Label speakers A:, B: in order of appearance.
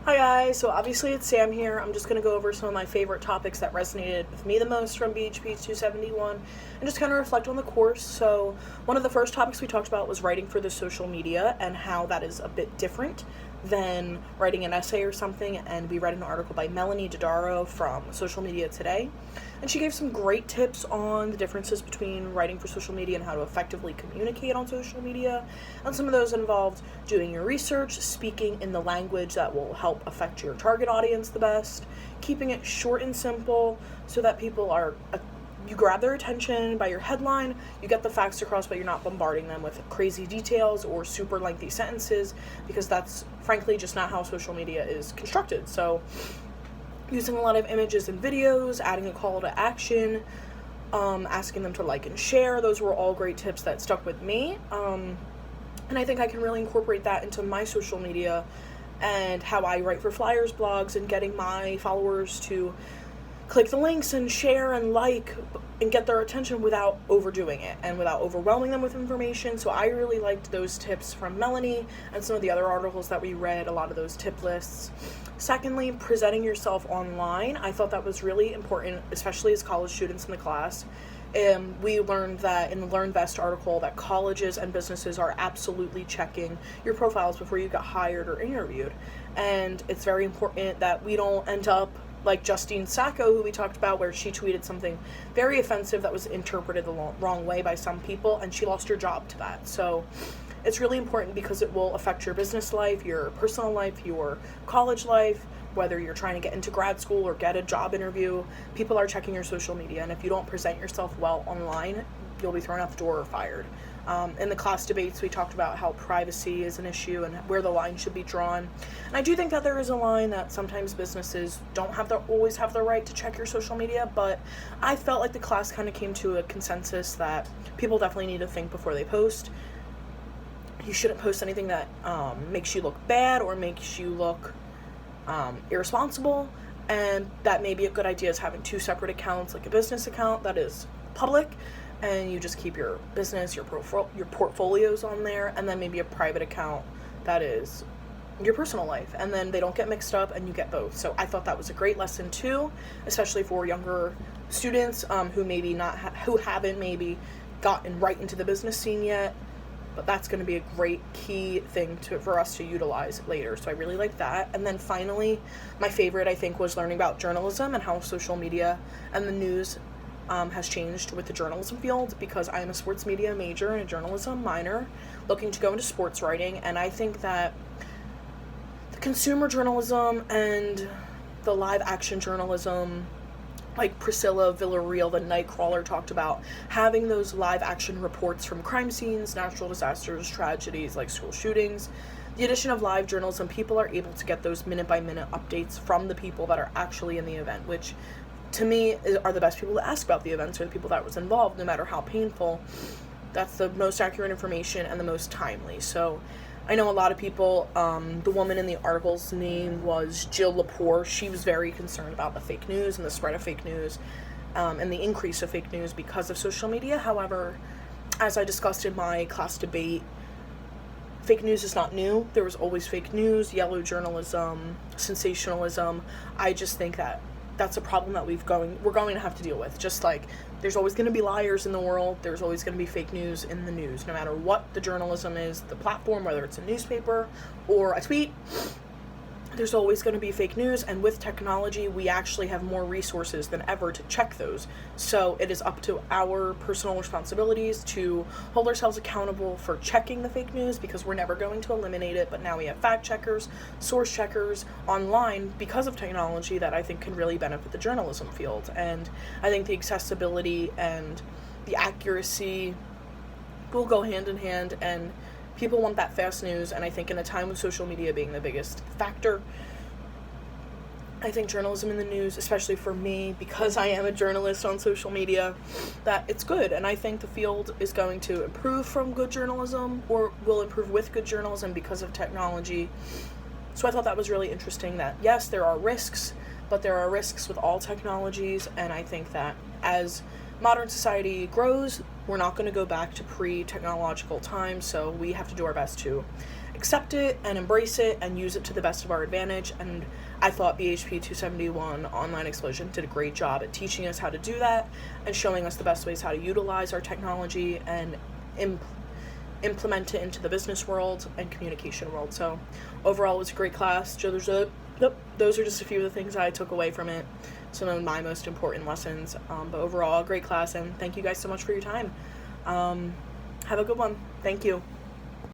A: Hi guys, so obviously it's Sam here. I'm just going to go over some of my favorite topics that resonated with me the most from BHP 271 and just kind of reflect on the course. So one of the first topics we talked about was writing for the social media and how that is a bit different than writing an essay or something, and we read an article by Melanie Dodaro from Social Media Today, and she gave some great tips on the differences between writing for social media and how to effectively communicate on social media, and some of those involved doing your research, speaking in the language that will help affect your target audience the best, keeping it short and simple so that people are you grab their attention by your headline, you get the facts across, but you're not bombarding them with crazy details or super lengthy sentences, because that's frankly just not how social media is constructed. So using a lot of images and videos, adding a call to action, asking them to like and share, those were all great tips that stuck with me. And I think I can really incorporate that into my social media and how I write for flyers, blogs, and getting my followers to click the links and share and like and get their attention without overdoing it and without overwhelming them with information. So I really liked those tips from Melanie and some of the other articles that we read, a lot of those tip lists. Secondly, presenting yourself online. I thought that was really important, especially as college students in the class. We learned that in the LearnVest article that colleges and businesses are absolutely checking your profiles before you get hired or interviewed. And it's very important that we don't end up like Justine Sacco, who we talked about, where she tweeted something very offensive that was interpreted the wrong way by some people, and she lost her job to that. So it's really important because it will affect your business life, your personal life, your college life, whether you're trying to get into grad school or get a job interview. People are checking your social media, and if you don't present yourself well online, you'll be thrown out the door or fired. In the class debates, we talked about how privacy is an issue and where the line should be drawn. And I do think that there is a line that sometimes businesses don't always have the right to check your social media, but I felt like the class kind of came to a consensus that people definitely need to think before they post. You shouldn't post anything that makes you look bad or makes you look irresponsible, and that may be a good idea is having two separate accounts, like a business account that is public, and you just keep your business, your portfolios on there, and then maybe a private account that is your personal life, and then they don't get mixed up and you get both. So I thought that was a great lesson too, especially for younger students who haven't maybe gotten right into the business scene yet, but that's going to be a great key thing for us to utilize later. So I really like that. And then finally, my favorite I think was learning about journalism and how social media and the news has changed with the journalism field, because I am a sports media major and a journalism minor looking to go into sports writing, and I think that the consumer journalism and the live action journalism, like Priscilla Villarreal, the Nightcrawler, talked about, having those live action reports from crime scenes, natural disasters, tragedies like school shootings. The addition of live journalism, people are able to get those minute by minute updates from the people that are actually in the event, which to me are the best people to ask about the events, or the people that was involved, no matter how painful. That's the most accurate information and the most timely. So I know a lot of people, the woman in the article's name was Jill Lepore. She was very concerned about the fake news and the spread of fake news, and the increase of fake news because of social media. However, as I discussed in my class debate, fake news is not new. There was always fake news, yellow journalism, sensationalism. I just think that that's a problem that we're going to have to deal with. Just like there's always going to be liars in the world, there's always going to be fake news in the news, no matter what the journalism is, the platform, whether it's a newspaper or a tweet. There's always going to be fake news, and with technology, we actually have more resources than ever to check those. So it is up to our personal responsibilities to hold ourselves accountable for checking the fake news, because we're never going to eliminate it, but now we have fact checkers, source checkers online because of technology that I think can really benefit the journalism field. And I think the accessibility and the accuracy will go hand in hand, and people want that fast news, and I think in a time with social media being the biggest factor, I think journalism in the news, especially for me, because I am a journalist on social media, that it's good, and I think the field is going to improve from good journalism, or will improve with good journalism because of technology. So I thought that was really interesting that, yes, there are risks, but there are risks with all technologies, and I think that as modern society grows, we're not going to go back to pre-technological times, so we have to do our best to accept it and embrace it and use it to the best of our advantage. And I thought BHP 271 Online Explosion did a great job at teaching us how to do that and showing us the best ways how to utilize our technology and implement it into the business world and communication world. So overall, it was a great class. Those are just a few of the things I took away from it, some of my most important lessons. But overall, a great class, and thank you guys so much for your time. Have a good one. Thank you.